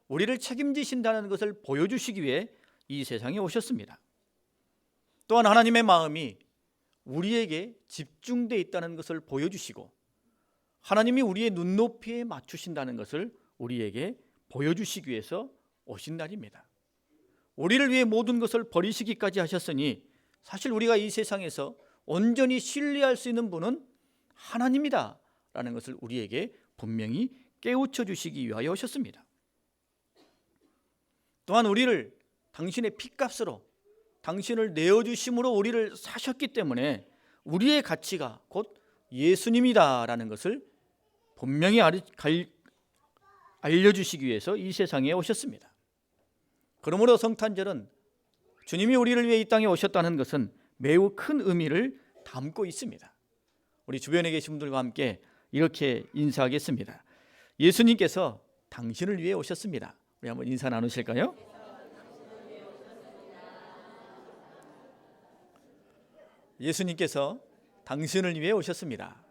우리를 책임지신다는 것을 보여주시기 위해 이 세상에 오셨습니다. 또한 하나님의 마음이 우리에게 집중되어 있다는 것을 보여주시고 하나님이 우리의 눈높이에 맞추신다는 것을 우리에게 보여주시기 위해서 오신 날입니다. 우리를 위해 모든 것을 버리시기까지 하셨으니 사실 우리가 이 세상에서 온전히 신뢰할 수 있는 분은 하나님이다 라는 것을 우리에게 분명히 깨우쳐 주시기 위하여 오셨습니다. 또한 우리를 당신의 피값으로 당신을 내어주심으로 우리를 사셨기 때문에 우리의 가치가 곧 예수님이다 라는 것을 분명히 알려주시기 위해서 이 세상에 오셨습니다. 그러므로 성탄절은 주님이 우리를 위해 이 땅에 오셨다는 것은 매우 큰 의미를 담고 있습니다. 우리 주변에 계신 분들과 함께 이렇게 인사하겠습니다. 예수님께서 당신을 위해 오셨습니다. 우리 한번 인사 나누실까요? 예수님께서 당신을 위해 오셨습니다.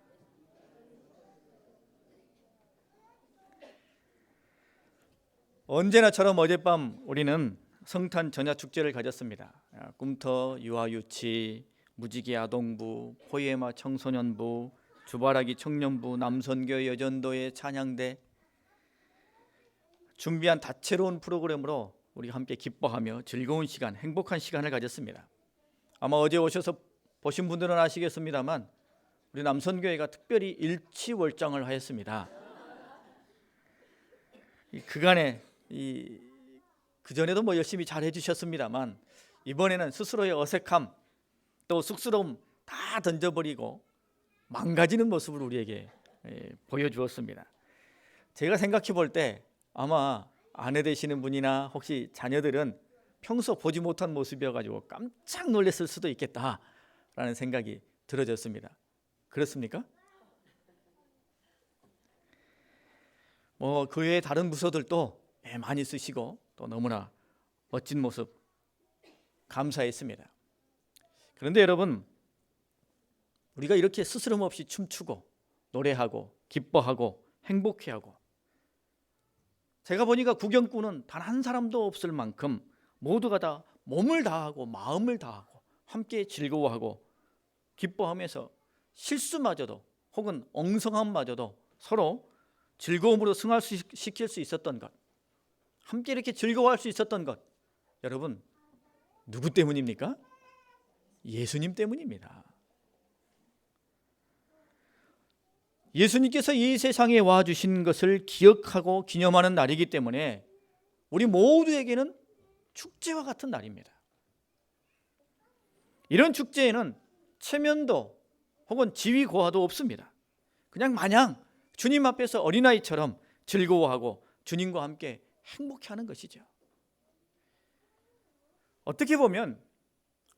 언제나처럼 어젯밤 우리는 성탄 전야 축제를 가졌습니다. 꿈터 유아유치, 무지개 아동부, 포에마 청소년부, 주바라기 청년부, 남선교회 여전도의 찬양대, 준비한 다채로운 프로그램으로 우리 함께 기뻐하며 즐거운 시간, 행복한 시간을 가졌습니다. 아마 어제 오셔서 보신 분들은 아시겠습니다만 우리 남선교회가 특별히 일치월장을 하였습니다. 그간에 그전에도 열심히 잘 해주셨습니다만 이번에는 스스로의 어색함 또 쑥스러움 다 던져버리고 망가지는 모습을 우리에게 보여주었습니다. 제가 생각해 볼 때 아마 아내 되시는 분이나 혹시 자녀들은 평소 보지 못한 모습이어가지고 깜짝 놀랐을 수도 있겠다라는 생각이 들어졌습니다. 그렇습니까? 그 외에 다른 부서들도 많이 쓰시고 또 너무나 멋진 모습 감사했습니다. 그런데 여러분, 우리가 이렇게 스스럼 없이 춤추고 노래하고 기뻐하고 행복해하고, 제가 보니까 구경꾼은 단 한 사람도 없을 만큼 모두가 다 몸을 다하고 마음을 다하고 함께 즐거워하고 기뻐하면서 실수마저도 혹은 엉성함마저도 서로 즐거움으로 승화시킬 수 있었던 것, 함께 이렇게 즐거워할 수 있었던 것, 여러분 누구 때문입니까? 예수님 때문입니다. 예수님께서 이 세상에 와주신 것을 기억하고 기념하는 날이기 때문에 우리 모두에게는 축제와 같은 날입니다. 이런 축제에는 체면도 혹은 지위 고하도 없습니다. 그냥 마냥 주님 앞에서 어린아이처럼 즐거워하고 주님과 함께 행복해하는 것이죠. 어떻게 보면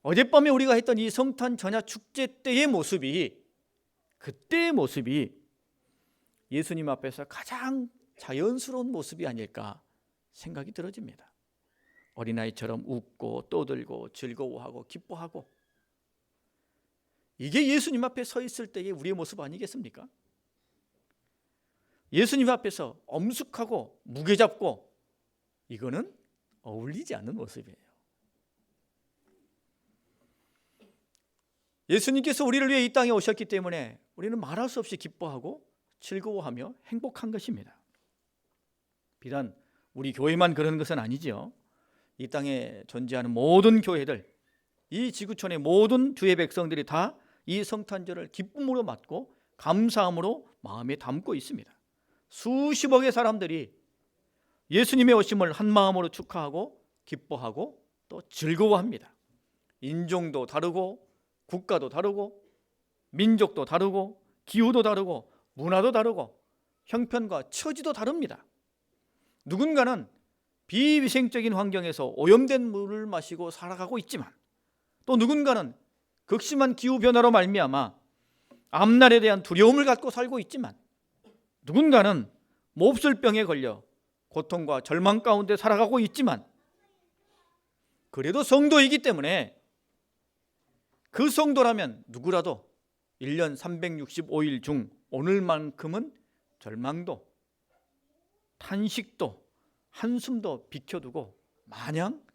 어젯밤에 우리가 했던 이 성탄 전야 축제 때의 모습이, 그때의 모습이 예수님 앞에서 가장 자연스러운 모습이 아닐까 생각이 들어집니다. 어린아이처럼 웃고 떠들고 즐거워하고 기뻐하고, 이게 예수님 앞에 서 있을 때의 우리의 모습 아니겠습니까? 예수님 앞에서 엄숙하고 무게 잡고, 이거는 어울리지 않는 모습이에요. 예수님께서 우리를 위해 이 땅에 오셨기 때문에 우리는 말할 수 없이 기뻐하고 즐거워하며 행복한 것입니다. 비단 우리 교회만 그런 것은 아니죠. 이 땅에 존재하는 모든 교회들, 이 지구촌의 모든 주의 백성들이 다 이 성탄절을 기쁨으로 맞고 감사함으로 마음에 담고 있습니다. 수십억의 사람들이 예수님의 오심을 한 마음으로 축하하고 기뻐하고 또 즐거워합니다. 인종도 다르고 국가도 다르고 민족도 다르고 기후도 다르고 문화도 다르고 형편과 처지도 다릅니다. 누군가는 비위생적인 환경에서 오염된 물을 마시고 살아가고 있지만, 또 누군가는 극심한 기후변화로 말미암아 앞날에 대한 두려움을 갖고 살고 있지만, 누군가는 몹쓸병에 걸려 고통과 절망 가운데 살아가고 있지만, 그래도 성도이기 때문에 그 성도라면 누구라도 1년 365일 중 오늘만큼은 절망도 탄식도 한숨도 비켜두고 마냥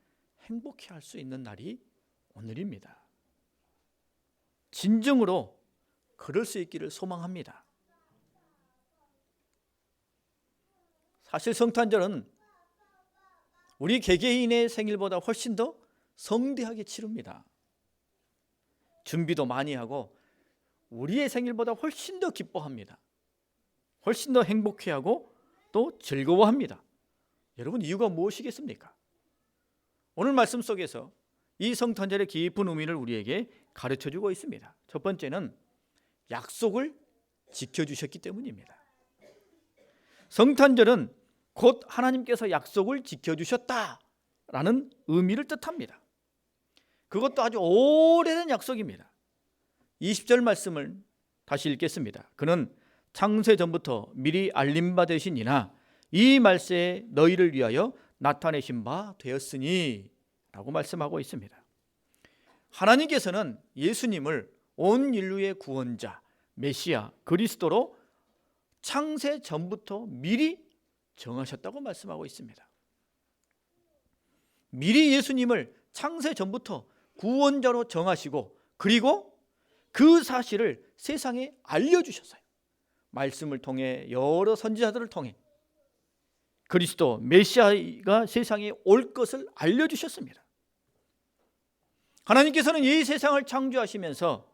행복해할 수 있는 날이 오늘입니다. 진정으로 그럴 수 있기를 소망합니다. 사실 성탄절은 우리 개개인의 생일보다 훨씬 더 성대하게 치릅니다. 준비도 많이 하고 우리의 생일보다 훨씬 더 기뻐합니다. 훨씬 더 행복해하고 또 즐거워합니다. 여러분, 이유가 무엇이겠습니까? 오늘 말씀 속에서 이 성탄절의 깊은 의미를 우리에게 가르쳐주고 있습니다. 첫 번째는 약속을 지켜주셨기 때문입니다. 성탄절은 곧 하나님께서 약속을 지켜주셨다라는 의미를 뜻합니다. 그것도 아주 오래된 약속입니다. 20절 말씀을 다시 읽겠습니다. 그는 창세 전부터 미리 알림 바 되시니나 이 말세에 너희를 위하여 나타내신 바 되었으니 라고 말씀하고 있습니다. 하나님께서는 예수님을 온 인류의 구원자, 메시아, 그리스도로 창세 전부터 미리 정하셨다고 말씀하고 있습니다. 미리 예수님을 창세 전부터 구원자로 정하시고 그리고 그 사실을 세상에 알려주셨어요. 말씀을 통해 여러 선지자들을 통해 그리스도 메시아가 세상에 올 것을 알려주셨습니다. 하나님께서는 이 세상을 창조하시면서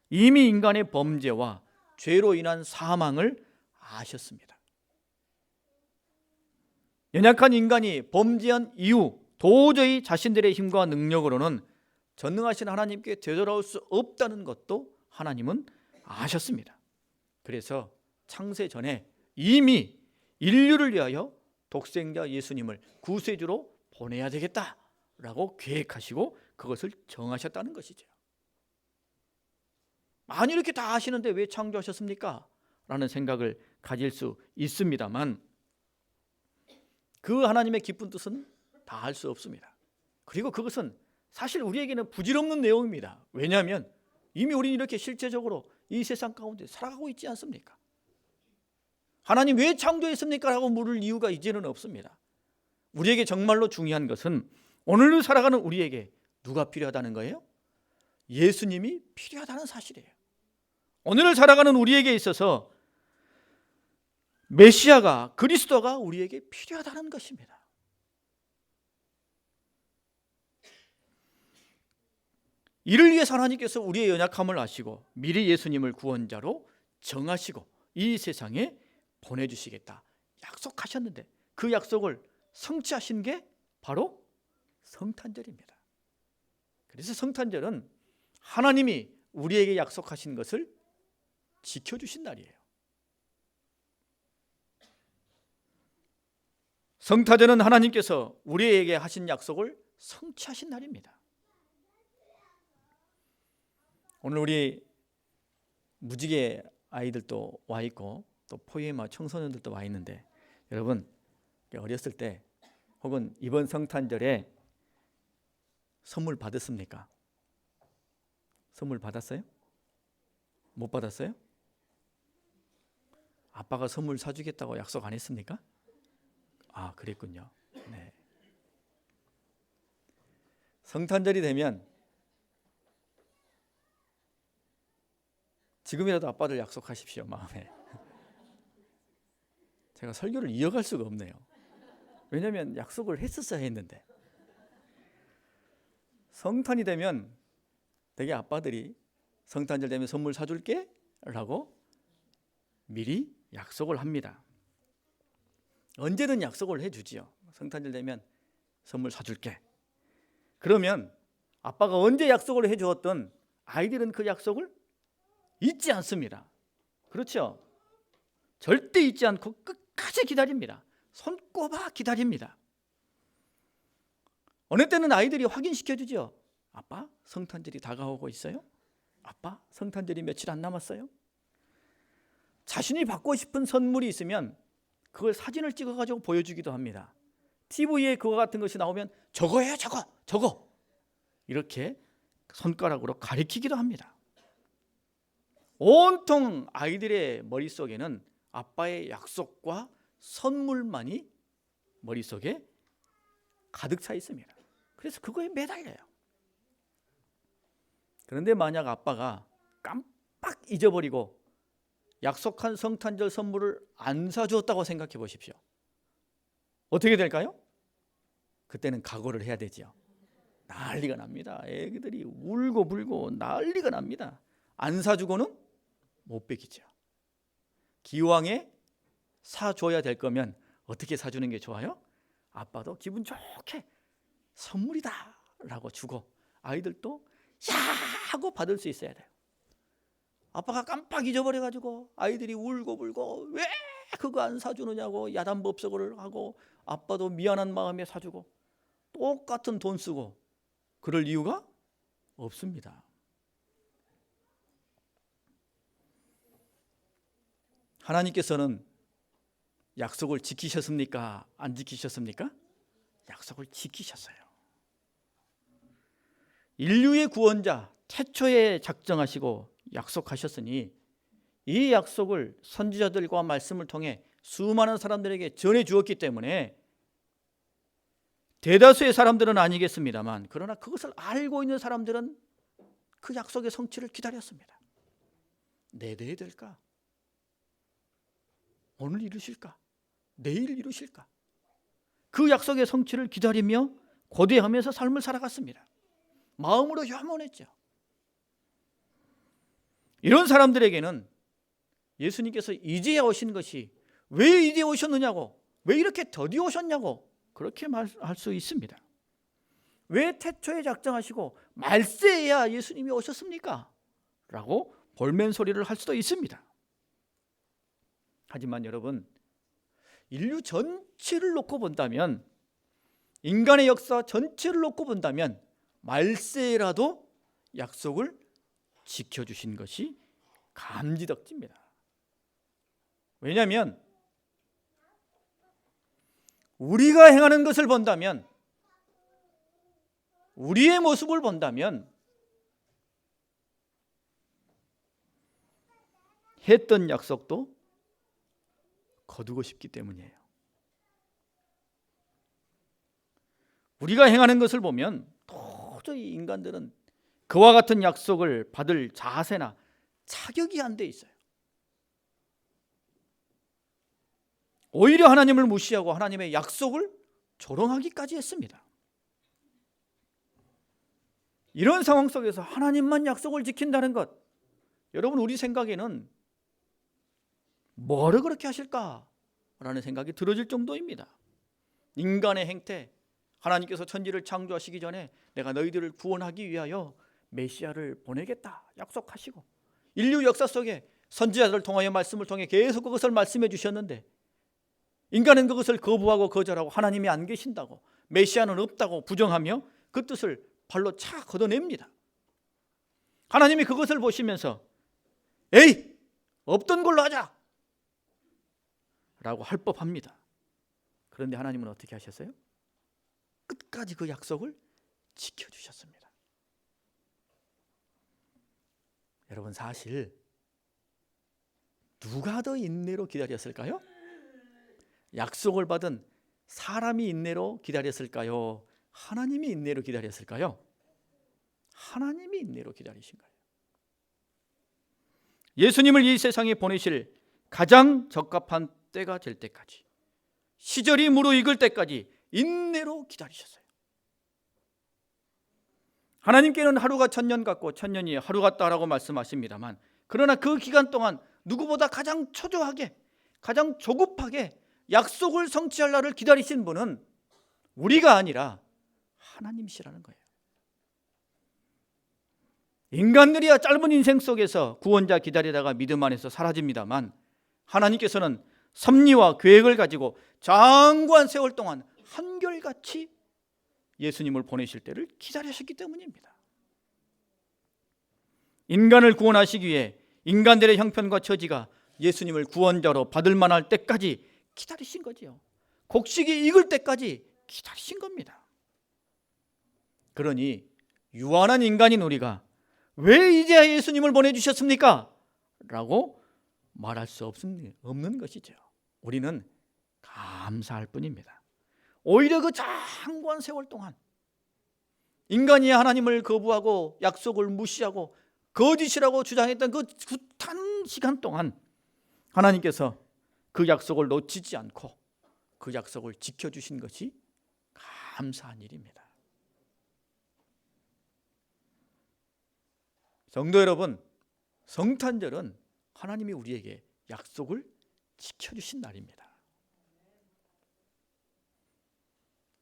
이미 인간의 범죄와 죄로 인한 사망을 아셨습니다. 연약한 인간이 범죄한 이후 도저히 자신들의 힘과 능력으로는 전능하신 하나님께 되돌아올 수 없다는 것도 하나님은 아셨습니다. 그래서 창세 전에 이미 인류를 위하여 독생자 예수님을 구세주로 보내야 되겠다라고 계획하시고 그것을 정하셨다는 것이죠. 아니, 이렇게 다 아시는데 왜 창조하셨습니까? 라는 생각을 가질 수 있습니다만 그 하나님의 깊은 뜻은 다 알 수 없습니다. 그리고 그것은 사실 우리에게는 부질없는 내용입니다. 왜냐하면 이미 우리는 이렇게 실제적으로 이 세상 가운데 살아가고 있지 않습니까? 하나님 왜 창조했습니까? 라고 물을 이유가 이제는 없습니다. 우리에게 정말로 중요한 것은 오늘을 살아가는 우리에게 누가 필요하다는 거예요? 예수님이 필요하다는 사실이에요. 오늘을 살아가는 우리에게 있어서 메시아가, 그리스도가 우리에게 필요하다는 것입니다. 이를 위해서 하나님께서 우리의 연약함을 아시고 미리 예수님을 구원자로 정하시고 이 세상에 보내주시겠다 약속하셨는데 그 약속을 성취하신 게 바로 성탄절입니다. 그래서 성탄절은 하나님이 우리에게 약속하신 것을 지켜주신 날이에요. 성탄절은 하나님께서 우리에게 하신 약속을 성취하신 날입니다. 오늘 우리 무지개 아이들도 와 있고 또 포에마 청소년들도 와 있는데 여러분 어렸을 때 혹은 이번 성탄절에 선물 받았습니까? 선물 받았어요? 못 받았어요? 아빠가 선물 사주겠다고 약속 안 했습니까? 아, 그랬군요. 네. 성탄절이 되면 지금이라도 아빠들 약속하십시오, 마음에. 제가 설교를 이어갈 수가 없네요. 왜냐하면 약속을 했었어야 했는데. 성탄이 되면 되게 아빠들이 성탄절 되면 선물 사줄게 라고 미리 약속을 합니다. 언제든 약속을 해주지요. 성탄절 되면 선물 사줄게. 그러면 아빠가 언제 약속을 해주었던 아이들은 그 약속을 잊지 않습니다. 그렇죠? 절대 잊지 않고 끝까지 기다립니다. 손꼽아 기다립니다. 어느 때는 아이들이 확인시켜주죠. 아빠, 성탄절이 다가오고 있어요? 아빠, 성탄절이 며칠 안 남았어요? 자신이 받고 싶은 선물이 있으면 그걸 사진을 찍어가지고 보여주기도 합니다. TV에 그거 같은 것이 나오면 저거예요, 저거 이렇게 손가락으로 가리키기도 합니다. 온통 아이들의 머릿속에는 아빠의 약속과 선물만이 머릿속에 가득 차 있습니다. 그래서 그거에 매달려요. 그런데 만약 아빠가 깜빡 잊어버리고 약속한 성탄절 선물을 안 사주었다고 생각해 보십시오. 어떻게 될까요? 그때는 각오를 해야 되죠. 난리가 납니다. 애기들이 울고 불고 난리가 납니다. 안 사주고는 못 베기죠. 기왕에 사줘야 될 거면 어떻게 사주는 게 좋아요? 아빠도 기분 좋게 선물이다 라고 주고 아이들도 야 하고 받을 수 있어야 돼요. 아빠가 깜빡 잊어버려가지고 아이들이 울고 불고 왜 그거 안 사주느냐고 야단법석을 하고 아빠도 미안한 마음에 사주고 똑같은 돈 쓰고 그럴 이유가 없습니다. 하나님께서는 약속을 지키셨습니까? 안 지키셨습니까? 약속을 지키셨어요. 인류의 구원자 태초에 작정하시고 약속하셨으니 이 약속을 선지자들과 말씀을 통해 수많은 사람들에게 전해 주었기 때문에 대다수의 사람들은 아니겠습니다만 그러나 그것을 알고 있는 사람들은 그 약속의 성취를 기다렸습니다. 내일 될까? 오늘 이루실까? 내일 이루실까? 그 약속의 성취를 기다리며 고대하면서 삶을 살아갔습니다. 마음으로 염원했죠. 이런 사람들에게는 예수님께서 이제야 오신 것이 왜 이제 오셨느냐고, 왜 이렇게 더디 오셨냐고 그렇게 말할 수 있습니다. 왜 태초에 작정하시고 말세에야 예수님이 오셨습니까? 라고 볼멘소리를 할 수도 있습니다. 하지만 여러분, 인류 전체를 놓고 본다면, 인간의 역사 전체를 놓고 본다면 말세라도 약속을 지켜주신 것이 감지덕지입니다. 왜냐하면 우리가 행하는 것을 본다면, 우리의 모습을 본다면 했던 약속도 거두고 싶기 때문이에요. 우리가 행하는 것을 보면 도저히 인간들은 그와 같은 약속을 받을 자세나 자격이 안 돼 있어요. 오히려 하나님을 무시하고 하나님의 약속을 조롱하기까지 했습니다. 이런 상황 속에서 하나님만 약속을 지킨다는 것, 여러분 우리 생각에는 뭐를 그렇게 하실까라는 생각이 들어질 정도입니다. 인간의 행태, 하나님께서 천지를 창조하시기 전에 내가 너희들을 구원하기 위하여 메시아를 보내겠다 약속하시고 인류 역사 속에 선지자들을 통하여 말씀을 통해 계속 그것을 말씀해 주셨는데 인간은 그것을 거부하고 거절하고 하나님이 안 계신다고 메시아는 없다고 부정하며 그 뜻을 발로 차 걷어냅니다. 하나님이 그것을 보시면서 에이 없던 걸로 하자 라고 할 법합니다. 그런데 하나님은 어떻게 하셨어요? 끝까지 그 약속을 지켜주셨습니다. 여러분 사실 누가 더 인내로 기다렸을까요? 약속을 받은 사람이 인내로 기다렸을까요? 하나님이 인내로 기다렸을까요? 하나님이 인내로 기다리신 거예요. 예수님을 이 세상에 보내실 가장 적합한 때가 될 때까지, 시절이 무르익을 때까지 인내로 기다리셨어요. 하나님께는 하루가 천년 같고 천년이 하루 같다라고 말씀하십니다만, 그러나 그 기간 동안 누구보다 가장 초조하게, 가장 조급하게 약속을 성취할 날을 기다리신 분은 우리가 아니라 하나님이시라는 거예요. 인간들이야 짧은 인생 속에서 구원자 기다리다가 믿음 안에서 사라집니다만, 하나님께서는 섭리와 계획을 가지고 장구한 세월 동안 한결같이 예수님을 보내실 때를 기다리셨기 때문입니다. 인간을 구원하시기 위해 인간들의 형편과 처지가 예수님을 구원자로 받을 만할 때까지 기다리신 거지요. 곡식이 익을 때까지 기다리신 겁니다. 그러니 유한한 인간인 우리가 왜 이제야 예수님을 보내주셨습니까? 라고 말할 수 없는 것이죠. 우리는 감사할 뿐입니다. 오히려 그 장구한 세월 동안 인간이 하나님을 거부하고 약속을 무시하고 거짓이라고 주장했던 그 숱한 시간 동안 하나님께서 그 약속을 놓치지 않고 그 약속을 지켜주신 것이 감사한 일입니다. 성도 여러분, 성탄절은 하나님이 우리에게 약속을 지켜주신 날입니다.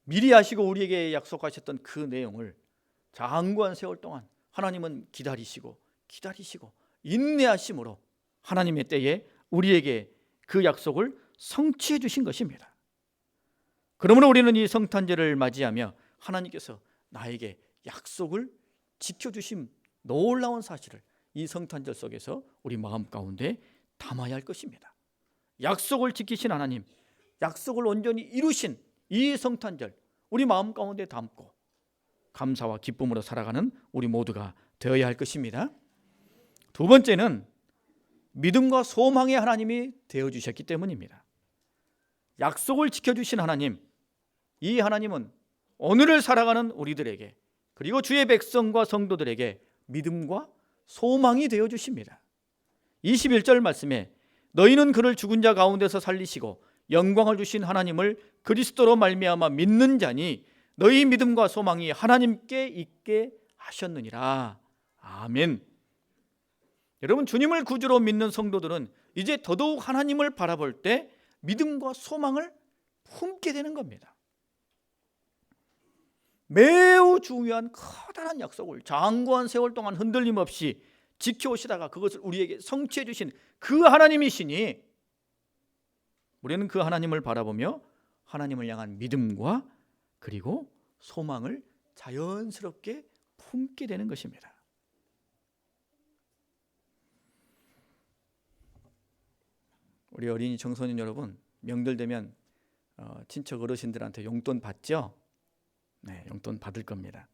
미리 아시고 우리에게 약속하셨던 그 내용을 장구한 세월 동안 하나님은 기다리시고 인내하심으로 하나님의 때에 우리에게 그 약속을 성취해 주신 것입니다. 그러므로 우리는 이 성탄절을 맞이하며 하나님께서 나에게 약속을 지켜주신 놀라운 사실을 이 성탄절 속에서 우리 마음 가운데 담아야 할 것입니다. 약속을 지키신 하나님, 약속을 온전히 이루신 이 성탄절 우리 마음 가운데 담고 감사와 기쁨으로 살아가는 우리 모두가 되어야 할 것입니다. 두 번째는 믿음과 소망의 하나님이 되어주셨기 때문입니다. 약속을 지켜주신 하나님, 이 하나님은 오늘을 살아가는 우리들에게 그리고 주의 백성과 성도들에게 믿음과 소망이 되어주십니다. 21절 말씀에 너희는 그를 죽은 자 가운데서 살리시고 영광을 주신 하나님을 그리스도로 말미암아 믿는 자니 너희 믿음과 소망이 하나님께 있게 하셨느니라. 아멘. 여러분, 주님을 구주로 믿는 성도들은 이제 더더욱 하나님을 바라볼 때 믿음과 소망을 품게 되는 겁니다. 매우 중요한 커다란 약속을 장구한 세월 동안 흔들림 없이 지켜오시다가 그것을 우리에게 성취해 주신 그 하나님이시니 우리는 그 하나님을 바라보며 하나님을 향한 믿음과 그리고 소망을 자연스럽게 품게 되는 것입니다. 우리 어린이 청소년 여러분, 명절 되면 친척 어르신들한테 용돈 받죠? 네, 용돈 받을 겁니다.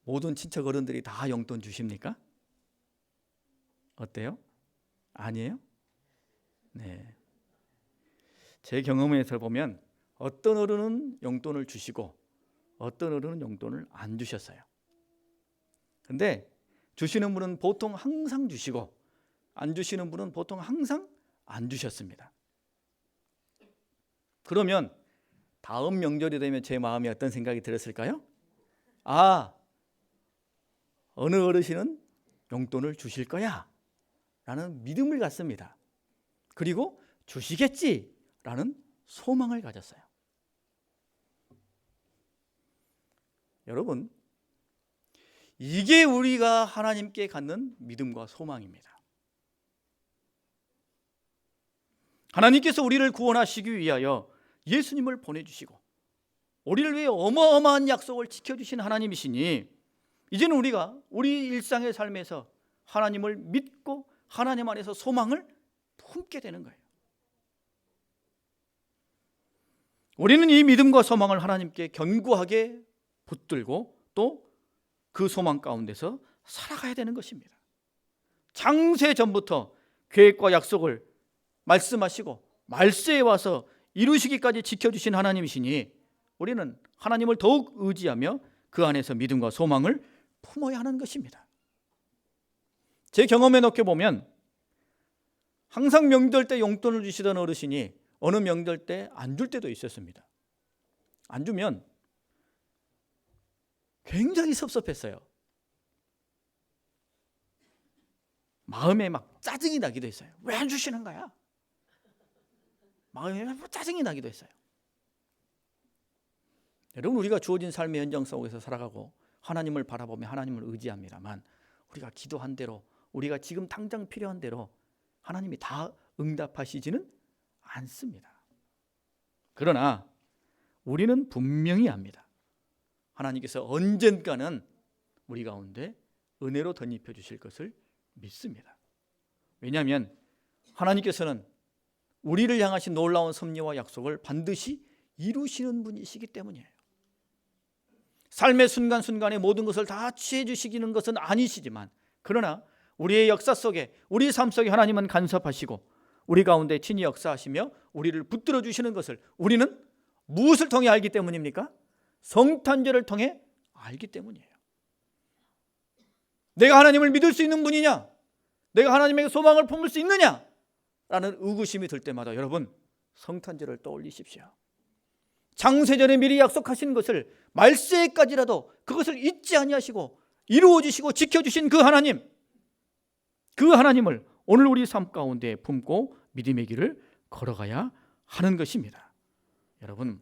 모든 친척 어른들이 다 용돈 주십니까? 어때요? 아니에요? 네. 제 경험에서 보면 어떤 어른은 용돈을 주시고 어떤 어른은 용돈을 안 주셨어요. 근데 주시는 분은 보통 항상 주시고 안 주시는 분은 보통 항상 안 주셨습니다. 그러면 다음 명절이 되면 제 마음에 어떤 생각이 들었을까요? 아, 어느 어르신은 용돈을 주실 거야 라는 믿음을 갖습니다. 그리고 주시겠지라는 소망을 가졌어요. 여러분, 이게 우리가 하나님께 갖는 믿음과 소망입니다. 하나님께서 우리를 구원하시기 위하여 예수님을 보내주시고 우리를 위해 어마어마한 약속을 지켜주신 하나님이시니 이제는 우리가 우리 일상의 삶에서 하나님을 믿고 하나님 안에서 소망을 품게 되는 거예요. 우리는 이 믿음과 소망을 하나님께 견고하게 붙들고 또 그 소망 가운데서 살아가야 되는 것입니다. 창세 전부터 계획과 약속을 말씀하시고 말세에 와서 이루시기까지 지켜주신 하나님이시니 우리는 하나님을 더욱 의지하며 그 안에서 믿음과 소망을 품어야 하는 것입니다. 제 경험에 놓게 보면 항상 명절 때 용돈을 주시던 어르신이 어느 명절 때 안 줄 때도 있었습니다. 안 주면 굉장히 섭섭했어요. 마음에 막 짜증이 나기도 했어요. 왜 안 주시는 거야? 마음에 짜증이 나기도 했어요. 여러분, 우리가 주어진 삶의 현장 속에서 살아가고 하나님을 바라보며 하나님을 의지합니다만 우리가 기도한 대로 우리가 지금 당장 필요한 대로 하나님이 다 응답하시지는 않습니다. 그러나 우리는 분명히 압니다. 하나님께서 언젠가는 우리 가운데 은혜로 덧입혀 주실 것을 믿습니다. 왜냐하면 하나님께서는 우리를 향하신 놀라운 섭리와 약속을 반드시 이루시는 분이시기 때문이에요. 삶의 순간순간에 모든 것을 다 취해 주시기는 것은 아니시지만 그러나 우리의 역사 속에 우리 삶 속에 하나님은 간섭하시고 우리 가운데 친히 역사하시며 우리를 붙들어 주시는 것을 우리는 무엇을 통해 알기 때문입니까? 성탄절을 통해 알기 때문이에요. 내가 하나님을 믿을 수 있는 분이냐? 내가 하나님에게 소망을 품을 수 있느냐? 라는 의구심이 들 때마다 여러분 성탄절을 떠올리십시오. 장세전에 미리 약속하신 것을 말세까지라도 그것을 잊지 아니하시고 이루어주시고 지켜주신 그 하나님, 그 하나님을 오늘 우리 삶 가운데 품고 믿음의 길을 걸어가야 하는 것입니다. 여러분,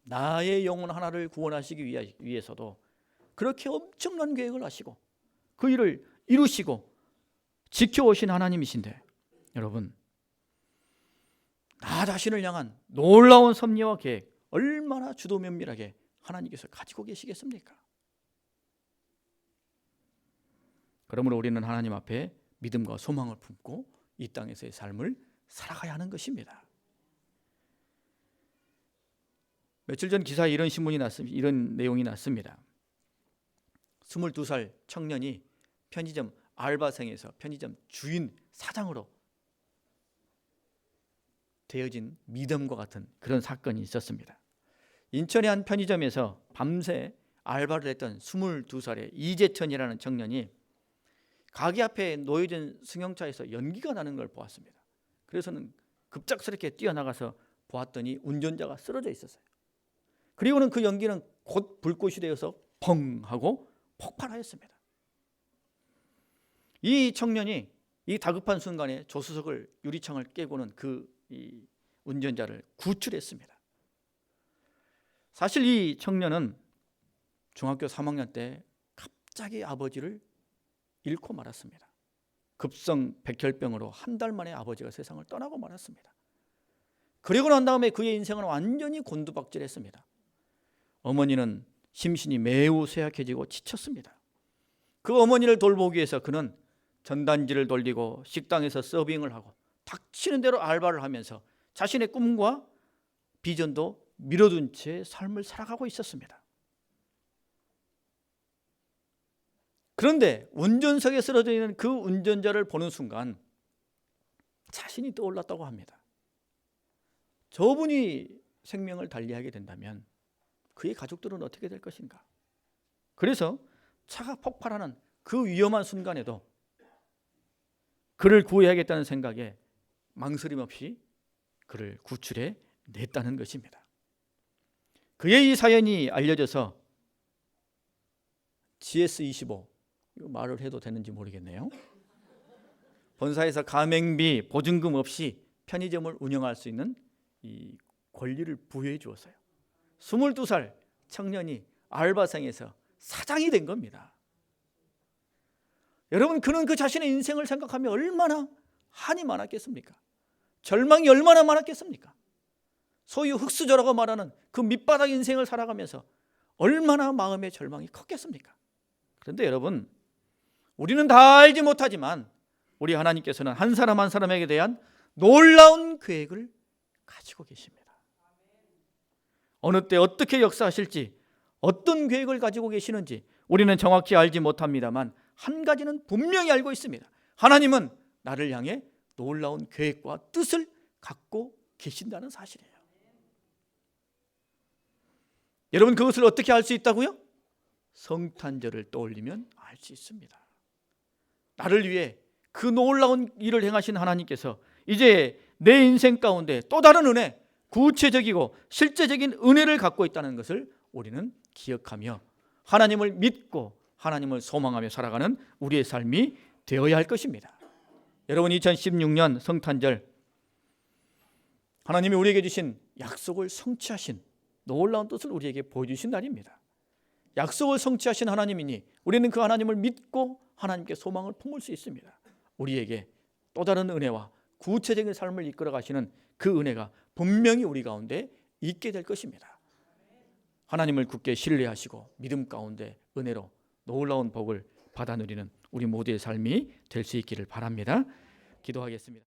나의 영혼 하나를 구원하시기 위해서도 그렇게 엄청난 계획을 하시고 그 일을 이루시고 지켜오신 하나님이신데, 여러분, 나 자신을 향한 놀라운 섭리와 계획 얼마나 주도 면밀하게 하나님께서 가지고 계시겠습니까? 그러므로 우리는 하나님 앞에 믿음과 소망을 품고 이 땅에서의 삶을 살아가야 하는 것입니다. 며칠 전 기사에 이런 신문이 났습니다. 이런 내용이 났습니다. 22살 청년이 편의점 알바생에서 편의점 주인 사장으로 되어진 미담과 같은 그런 사건이 있었습니다. 인천의 한 편의점에서 밤새 알바를 했던 22살의 이재천이라는 청년이 가게 앞에 놓여진 승용차에서 연기가 나는 걸 보았습니다. 그래서는 급작스럽게 뛰어나가서 보았더니 운전자가 쓰러져 있었어요. 그리고는 그 연기는 곧 불꽃이 되어서 펑 하고 폭발하였습니다. 이 청년이 이 다급한 순간에 조수석을 유리창을 깨고는 이 운전자를 구출했습니다. 사실 이 청년은 중학교 3학년 때 갑자기 아버지를 잃고 말았습니다. 급성 백혈병으로 한 달 만에 아버지가 세상을 떠나고 말았습니다. 그리고 난 다음에 그의 인생은 완전히 곤두박질했습니다. 어머니는 심신이 매우 쇠약해지고 지쳤습니다. 그 어머니를 돌보기 위해서 그는 전단지를 돌리고 식당에서 서빙을 하고 닥치는 대로 알바를 하면서 자신의 꿈과 비전도 미뤄둔 채 삶을 살아가고 있었습니다. 그런데 운전석에 쓰러져 있는 그 운전자를 보는 순간 자신이 떠올랐다고 합니다. 저분이 생명을 달리하게 된다면 그의 가족들은 어떻게 될 것인가? 그래서 차가 폭발하는 그 위험한 순간에도 그를 구해야겠다는 생각에 망설임 없이 그를 구출해 냈다는 것입니다. 그의 이 사연이 알려져서 GS25, 이거 말을 해도 되는지 모르겠네요. 본사에서 가맹비 보증금 없이 편의점을 운영할 수 있는 이 권리를 부여해 주었어요. 22살 청년이 알바생에서 사장이 된 겁니다. 여러분, 그는 그 자신의 인생을 생각하며 얼마나 한이 많았겠습니까? 절망이 얼마나 많았겠습니까? 소위 흙수저라고 말하는 그 밑바닥 인생을 살아가면서 얼마나 마음의 절망이 컸겠습니까? 그런데 여러분, 우리는 다 알지 못하지만 우리 하나님께서는 한 사람 한 사람에게 대한 놀라운 계획을 가지고 계십니다. 어느 때 어떻게 역사하실지, 어떤 계획을 가지고 계시는지 우리는 정확히 알지 못합니다만 한 가지는 분명히 알고 있습니다. 하나님은 나를 향해 놀라운 계획과 뜻을 갖고 계신다는 사실이에요. 여러분, 그것을 어떻게 알 수 있다고요? 성탄절을 떠올리면 알 수 있습니다. 나를 위해 그 놀라운 일을 행하신 하나님께서 이제 내 인생 가운데 또 다른 은혜, 구체적이고 실제적인 은혜를 갖고 있다는 것을 우리는 기억하며 하나님을 믿고 하나님을 소망하며 살아가는 우리의 삶이 되어야 할 것입니다. 여러분, 2016년 성탄절, 하나님이 우리에게 주신 약속을 성취하신 놀라운 뜻을 우리에게 보여주신 날입니다. 약속을 성취하신 하나님이니 우리는 그 하나님을 믿고 하나님께 소망을 품을 수 있습니다. 우리에게 또 다른 은혜와 구체적인 삶을 이끌어 가시는 그 은혜가 분명히 우리 가운데 있게 될 것입니다. 하나님을 굳게 신뢰하시고 믿음 가운데 은혜로 놀라운 복을 받아 누리는 우리 모두의 삶이 될 수 있기를 바랍니다. 기도하겠습니다.